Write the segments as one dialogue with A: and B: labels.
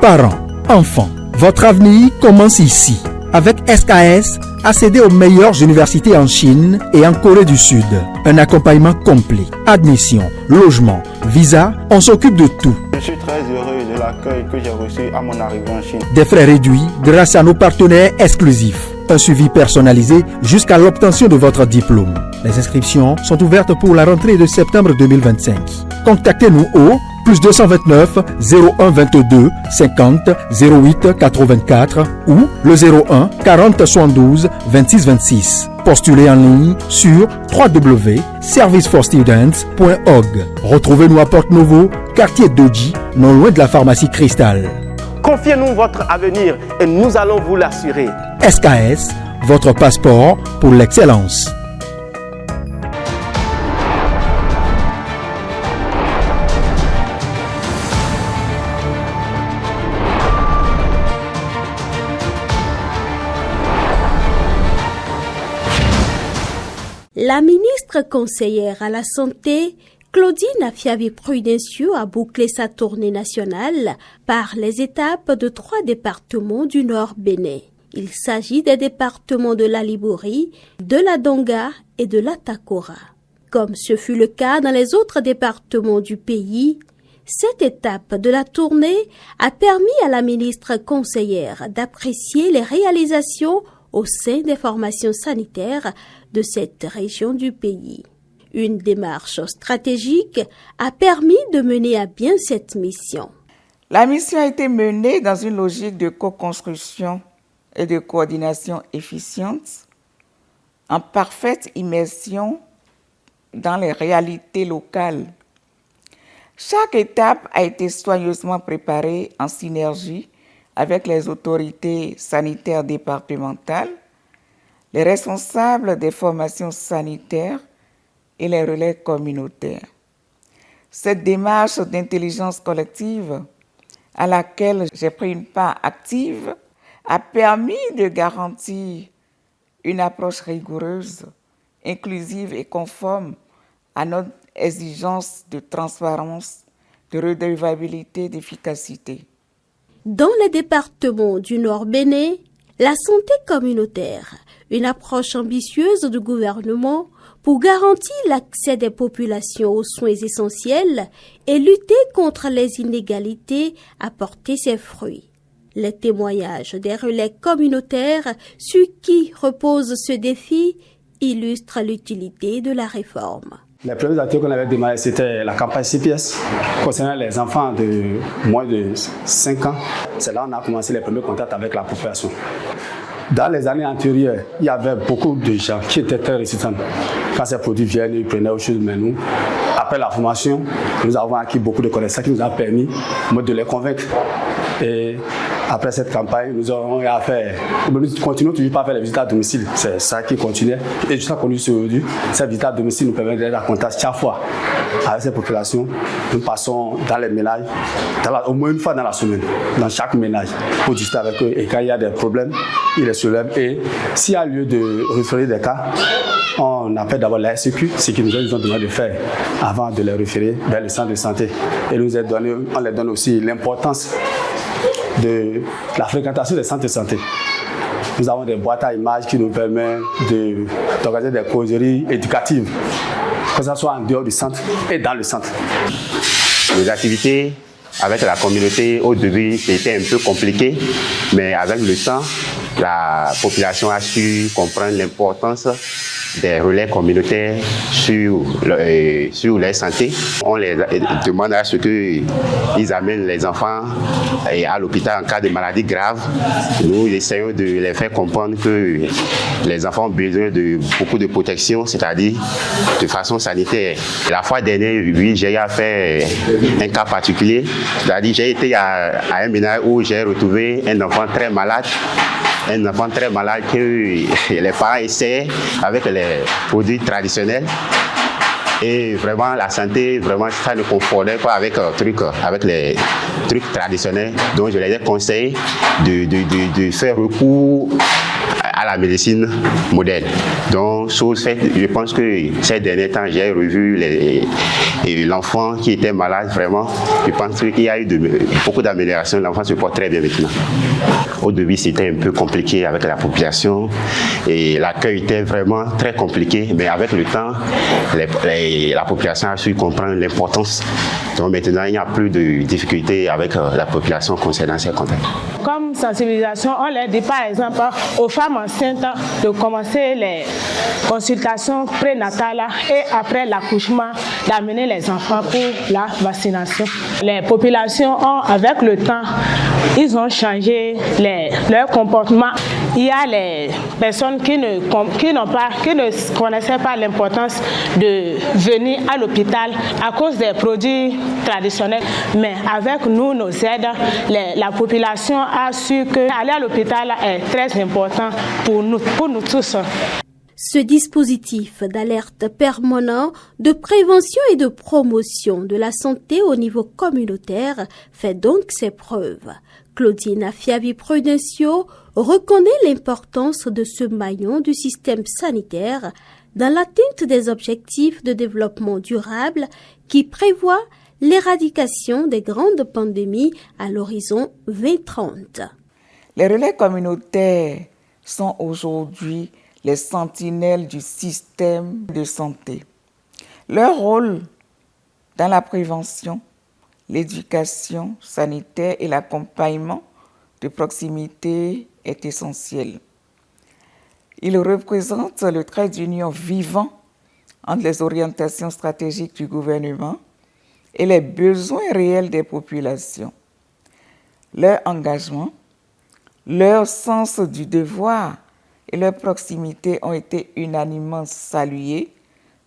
A: Parents, enfants, votre avenir commence ici. Avec SKS, accédez aux meilleures universités en Chine et en Corée du Sud. Un accompagnement complet. Admission, logement, visa, on s'occupe de tout.
B: Je suis très heureux de l'accueil que j'ai reçu à mon arrivée en Chine.
A: Des frais réduits grâce à nos partenaires exclusifs. Un suivi personnalisé jusqu'à l'obtention de votre diplôme. Les inscriptions sont ouvertes pour la rentrée de septembre 2025. Contactez-nous au plus 229 01 22 50 08 84 ou le 01 40 72 26 26. Postulez en ligne sur www.serviceforstudents.org. Retrouvez-nous à Porte Novo, quartier Doji, non loin de la pharmacie Cristal.
C: Confiez-nous votre avenir et nous allons vous l'assurer.
A: SKS, votre passeport pour l'excellence.
D: La ministre conseillère à la Santé, Claudine Afiavi-Prudencio, a bouclé sa tournée nationale par les étapes de 3 départements du Nord Bénin. Il s'agit des départements de la Libouri, de la Donga et de la Takora. Comme ce fut le cas dans les autres départements du pays, cette étape de la tournée a permis à la ministre conseillère d'apprécier les réalisations au sein des formations sanitaires de cette région du pays. Une démarche stratégique a permis de mener à bien cette mission.
E: La mission a été menée dans une logique de co-construction et de coordination efficiente, en parfaite immersion dans les réalités locales. Chaque étape a été soigneusement préparée en synergie avec les autorités sanitaires départementales, les responsables des formations sanitaires et les relais communautaires. Cette démarche d'intelligence collective à laquelle j'ai pris une part active a permis de garantir une approche rigoureuse, inclusive et conforme à notre exigence de transparence, de redevabilité, d'efficacité.
D: Dans les départements du Nord Bénin, la santé communautaire, une approche ambitieuse du gouvernement pour garantir l'accès des populations aux soins essentiels et lutter contre les inégalités, a porté ses fruits. Les témoignages des relais communautaires sur qui repose ce défi illustrent l'utilité de la réforme.
F: Les premiers actions qu'on avait démarrées, c'était la campagne CPS concernant les enfants de moins de 5 ans. C'est là qu'on a commencé les premiers contacts avec la population. Dans les années antérieures, il y avait beaucoup de gens qui étaient très résistants. Quand ces produits viennent, ils prenaient autre chose, mais nous, après la formation, nous avons acquis beaucoup de connaissances qui nous a permis de les convaincre. Et après cette campagne, nous avons fait, nous continuons toujours pas à faire les visites à domicile. C'est ça qui continue. Et jusqu'à ce qu'on ait aujourd'hui, ces visites à domicile nous permettent d'être en contact chaque fois avec ces populations. Nous passons dans les ménages, au moins une fois dans la semaine, dans chaque ménage, pour discuter avec eux. Et quand il y a des problèmes, ils les soulèvent. Et s'il y a lieu de référer des cas, on appelle d'abord la SQ, ce qu'ils nous ont demandé de faire avant de les référer vers le centre de santé. Et on leur donne aussi l'importance de la fréquentation des centres de santé. Nous avons des boîtes à images qui nous permettent d'organiser des causeries éducatives, que ce soit en dehors du centre et dans le centre.
G: Les activités avec la communauté au début c'était un peu compliqué, mais avec le temps, la population a su comprendre l'importance des relais communautaires sur leur santé. On les demande à ce qu'ils amènent les enfants à l'hôpital en cas de maladie grave. Nous essayons de les faire comprendre que les enfants ont besoin de beaucoup de protection, c'est-à-dire de façon sanitaire. La fois dernière, oui, j'ai fait un cas particulier, c'est-à-dire j'ai été à un ménage où j'ai retrouvé un enfant très malade. Un enfant très malade que les parents essaient avec les produits traditionnels. Et vraiment, la santé, vraiment, ça ne confondait pas avec les trucs traditionnels. Donc, je les ai conseillé de faire recours à la médecine moderne. Donc, chose faite, je pense que ces derniers temps, j'ai revu l'enfant qui était malade, vraiment. Je pense qu'il y a eu beaucoup d'améliorations. L'enfant se porte très bien maintenant. Au début, c'était un peu compliqué avec la population et l'accueil était vraiment très compliqué. Mais avec le temps, la population a su comprendre l'importance. Donc maintenant, il n'y a plus de difficultés avec la population concernant ces contacts.
H: Comme sensibilisation, on leur dit par exemple aux femmes enceintes de commencer les consultations prénatales et après l'accouchement d'amener les enfants pour la vaccination. Les populations ont, avec le temps, ils ont changé leur comportement. Il y a les personnes qui ne connaissaient pas l'importance de venir à l'hôpital à cause des produits traditionnels. Mais avec nous, nos aides, la population a su qu'aller à l'hôpital est très important pour nous tous.
D: Ce dispositif d'alerte permanent, de prévention et de promotion de la santé au niveau communautaire fait donc ses preuves. Claudine Afiavi-Prudencio reconnaît l'importance de ce maillon du système sanitaire dans l'atteinte des objectifs de développement durable qui prévoient l'éradication des grandes pandémies à l'horizon 2030.
E: Les relais communautaires sont aujourd'hui les sentinelles du système de santé. Leur rôle dans la prévention, l'éducation sanitaire et l'accompagnement de proximité est essentiel. Ils représentent le trait d'union vivant entre les orientations stratégiques du gouvernement et les besoins réels des populations. Leur engagement, leur sens du devoir et leur proximité ont été unanimement salués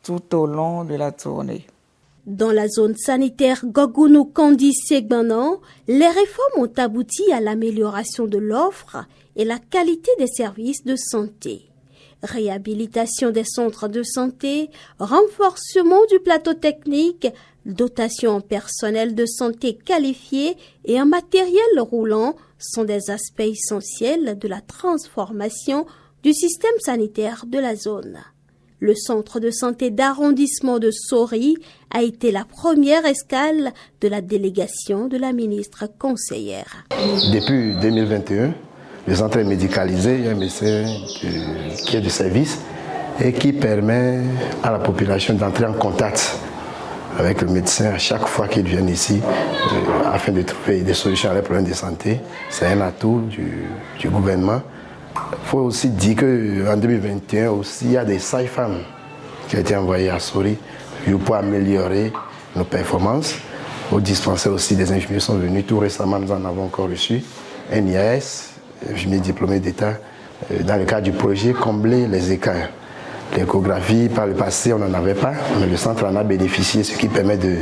E: tout au long de la tournée.
D: Dans la zone sanitaire Gogounou-Kandi-Segbanan, les réformes ont abouti à l'amélioration de l'offre et la qualité des services de santé. Réhabilitation des centres de santé, renforcement du plateau technique, dotation en personnel de santé qualifié et en matériel roulant sont des aspects essentiels de la transformation du système sanitaire de la zone. Le centre de santé d'arrondissement de Sori a été la première escale de la délégation de la ministre conseillère.
I: Depuis 2021, le centre est médicalisé, il y a un médecin qui est de service et qui permet à la population d'entrer en contact avec le médecin à chaque fois qu'ils viennent ici afin de trouver des solutions à leurs problèmes de santé. C'est un atout du gouvernement. Il faut aussi dire qu'en 2021, aussi, il y a des sages-femmes qui ont été envoyées à Sori pour améliorer nos performances. Au dispensaire aussi, des infirmiers sont venus. Tout récemment, nous en avons encore reçu un IAS, infirmier diplômé d'État, dans le cadre du projet Combler les écarts. L'échographie, par le passé, on n'en avait pas, mais le centre en a bénéficié, ce qui permet de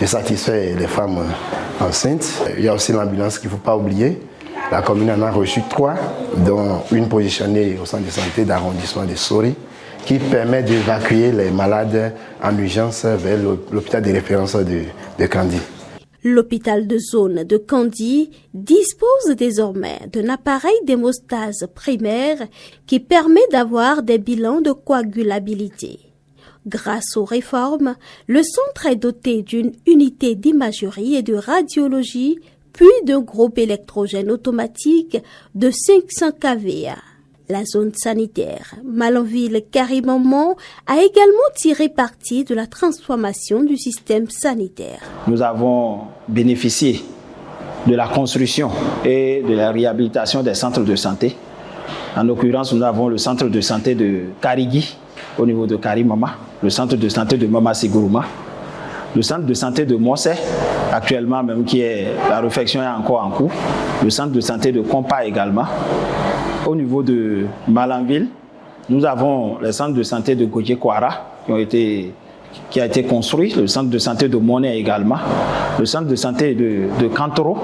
I: satisfaire les femmes enceintes. Il y a aussi l'ambulance qu'il ne faut pas oublier. La commune en a reçu 3, dont une positionnée au centre de santé d'arrondissement de Sori, qui permet d'évacuer les malades en urgence vers l'hôpital de référence de Kandi.
D: L'hôpital de zone de Kandi dispose désormais d'un appareil d'hémostase primaire qui permet d'avoir des bilans de coagulabilité. Grâce aux réformes, le centre est doté d'une unité d'imagerie et de radiologie, puis d'un groupe électrogène automatique de 500 kVA. La zone sanitaire Malanville-Karimamon a également tiré parti de la transformation du système sanitaire.
F: Nous avons bénéficié de la construction et de la réhabilitation des centres de santé. En l'occurrence, nous avons le centre de santé de Karigi au niveau de Karimama, le centre de santé de Mama Siguruma, le centre de santé de Mossé, actuellement même la réfection est encore en cours, le centre de santé de Kompa également. Au niveau de Malanville, nous avons le centre de santé de Godje-Kwara qui a été construit, le centre de santé de Moné également, le centre de santé de Kantoro,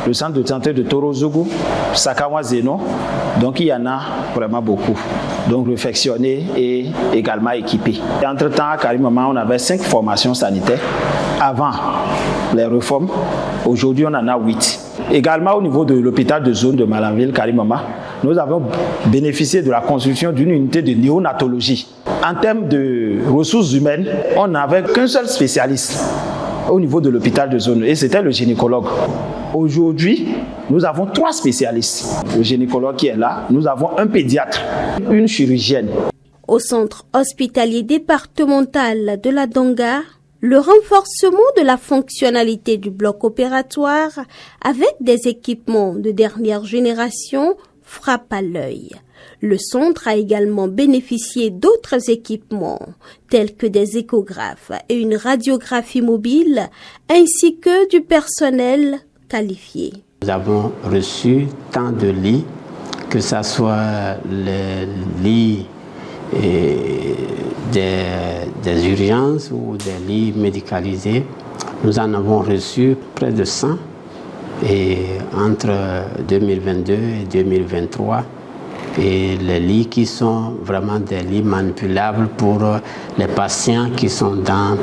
F: le centre de santé de Torozougou, Sakawa Zeno. Donc il y en a vraiment beaucoup. Donc réfectionnés et également équipés. Entre-temps, à Karimama, on avait 5 formations sanitaires avant les réformes. Aujourd'hui, on en a 8. Également au niveau de l'hôpital de zone de Malanville, Karimama,
J: nous avons bénéficié de la construction d'une unité de néonatologie. En termes de ressources humaines, on n'avait qu'un seul spécialiste au niveau de l'hôpital de zone et c'était le gynécologue. Aujourd'hui, nous avons 3 spécialistes. Le gynécologue qui est là, nous avons un pédiatre, une chirurgienne.
D: Au centre hospitalier départemental de la Donga, le renforcement de la fonctionnalité du bloc opératoire avec des équipements de dernière génération frappe à l'œil. Le centre a également bénéficié d'autres équipements tels que des échographes et une radiographie mobile ainsi que du personnel qualifié.
K: Nous avons reçu tant de lits, que ce soit les lits des urgences ou des lits médicalisés. Nous en avons reçu près de 100 et entre 2022 et 2023. Et les lits qui sont vraiment des lits manipulables pour les patients qui sont dans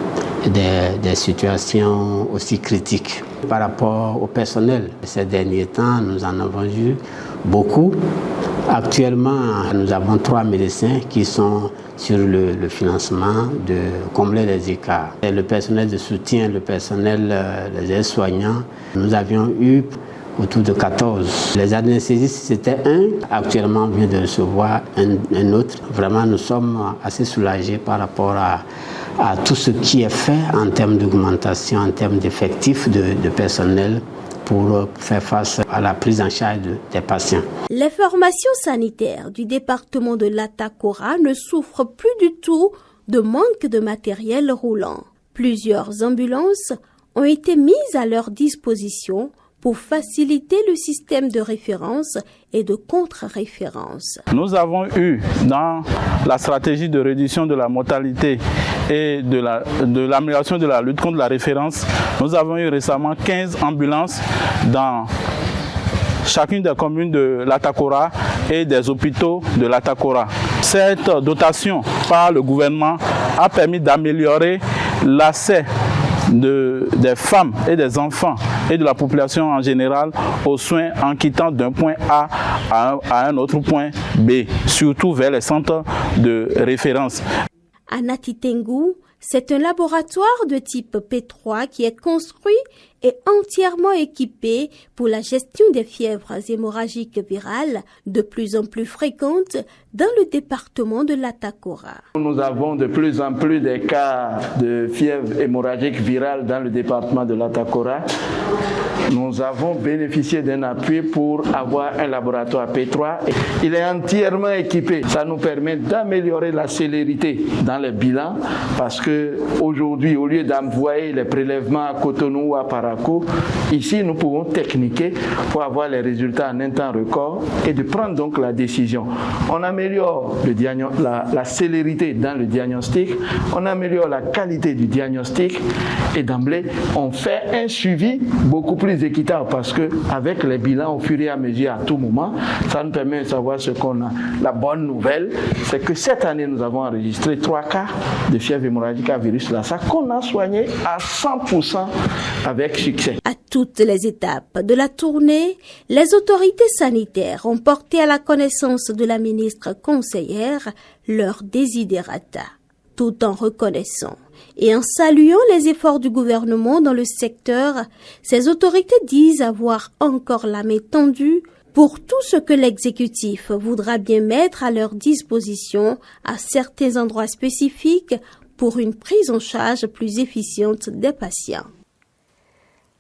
K: des situations aussi critiques. Par rapport au personnel, ces derniers temps, nous en avons eu beaucoup. Actuellement, nous avons 3 médecins qui sont sur le financement de combler les écarts. Et le personnel de soutien, le personnel des aides-soignants, nous avions eu autour de 14. Les anesthésistes, c'était 1. Actuellement, on vient de recevoir un autre. Vraiment, nous sommes assez soulagés par rapport à tout ce qui est fait en termes d'augmentation, en termes d'effectifs de personnel pour faire face à la prise en charge des patients.
D: Les formations sanitaires du département de l'Atakora ne souffrent plus du tout de manque de matériel roulant. Plusieurs ambulances ont été mises à leur disposition pour faciliter le système de référence et de contre-référence.
B: Nous avons eu dans la stratégie de réduction de la mortalité et de l'amélioration de la lutte contre la référence, nous avons eu récemment 15 ambulances dans chacune des communes de l'Atakora et des hôpitaux de l'Atakora. Cette dotation par le gouvernement a permis d'améliorer l'accès des femmes et des enfants et de la population en général aux soins en quittant d'un point A à un autre point B, surtout vers les centres de référence.
D: À Natitengu, c'est un laboratoire de type P3 qui est construit et entièrement équipé pour la gestion des fièvres hémorragiques virales de plus en plus fréquentes dans le département de l'Atakora.
B: Nous avons de plus en plus des cas de fièvre hémorragique virale dans le département de l'Atakora. Nous avons bénéficié d'un appui pour avoir un laboratoire P3. Il est entièrement équipé. Ça nous permet d'améliorer la célérité dans les bilans parce qu'aujourd'hui, au lieu d'envoyer les prélèvements à Cotonou ou à Parakou, ici nous pouvons techniquer pour avoir les résultats en un temps record et de prendre donc la décision. On améliore la célérité dans le diagnostic, on améliore la qualité du diagnostic et d'emblée on fait un suivi beaucoup plus équitable parce qu'avec les bilans au fur et à mesure à tout moment, ça nous permet de savoir ce qu'on a. La bonne nouvelle, c'est que cette année nous avons enregistré 3 cas de fièvre hémorragique à virus Lassa qu'on a soigné à 100% avec succès.
D: À toutes les étapes de la tournée, les autorités sanitaires ont porté à la connaissance de la ministre conseillère leurs desiderata, tout en reconnaissant et en saluant les efforts du gouvernement dans le secteur. Ces autorités disent avoir encore la main tendue pour tout ce que l'exécutif voudra bien mettre à leur disposition à certains endroits spécifiques pour une prise en charge plus efficiente des patients.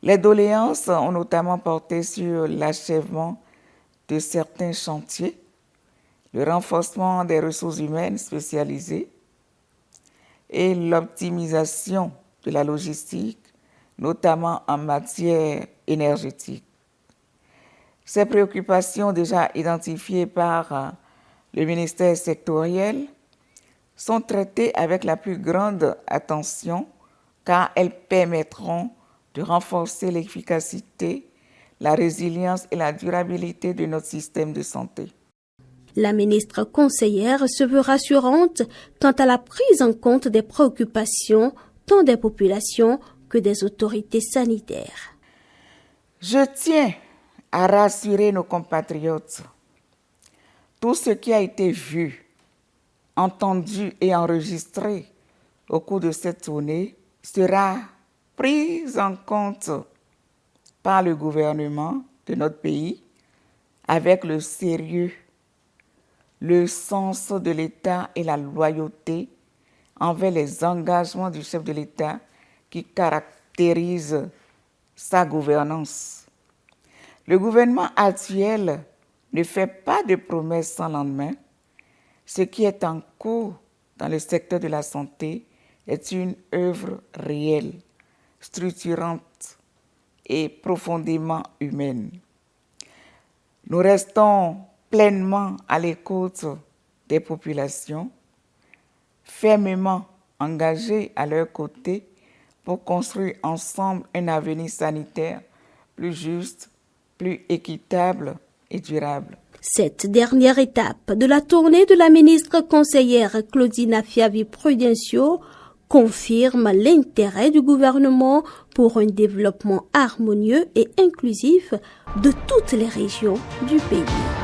E: Les doléances ont notamment porté sur l'achèvement de certains chantiers, le renforcement des ressources humaines spécialisées et l'optimisation de la logistique, notamment en matière énergétique. Ces préoccupations déjà identifiées par le ministère sectoriel sont traitées avec la plus grande attention car elles permettront de renforcer l'efficacité, la résilience et la durabilité de notre système de santé.
D: La ministre conseillère se veut rassurante quant à la prise en compte des préoccupations tant des populations que des autorités sanitaires.
E: Je tiens à rassurer nos compatriotes. Tout ce qui a été vu, entendu et enregistré au cours de cette tournée sera pris en compte par le gouvernement de notre pays avec le sérieux, le sens de l'État et la loyauté envers les engagements du chef de l'État qui caractérisent sa gouvernance. Le gouvernement actuel ne fait pas de promesses sans lendemain. Ce qui est en cours dans le secteur de la santé est une œuvre réelle, structurante et profondément humaine. Nous restons pleinement à l'écoute des populations, fermement engagés à leur côté pour construire ensemble un avenir sanitaire plus juste, plus équitable et durable.
D: Cette dernière étape de la tournée de la ministre conseillère Claudine Afiavi-Prudencio confirme l'intérêt du gouvernement pour un développement harmonieux et inclusif de toutes les régions du pays.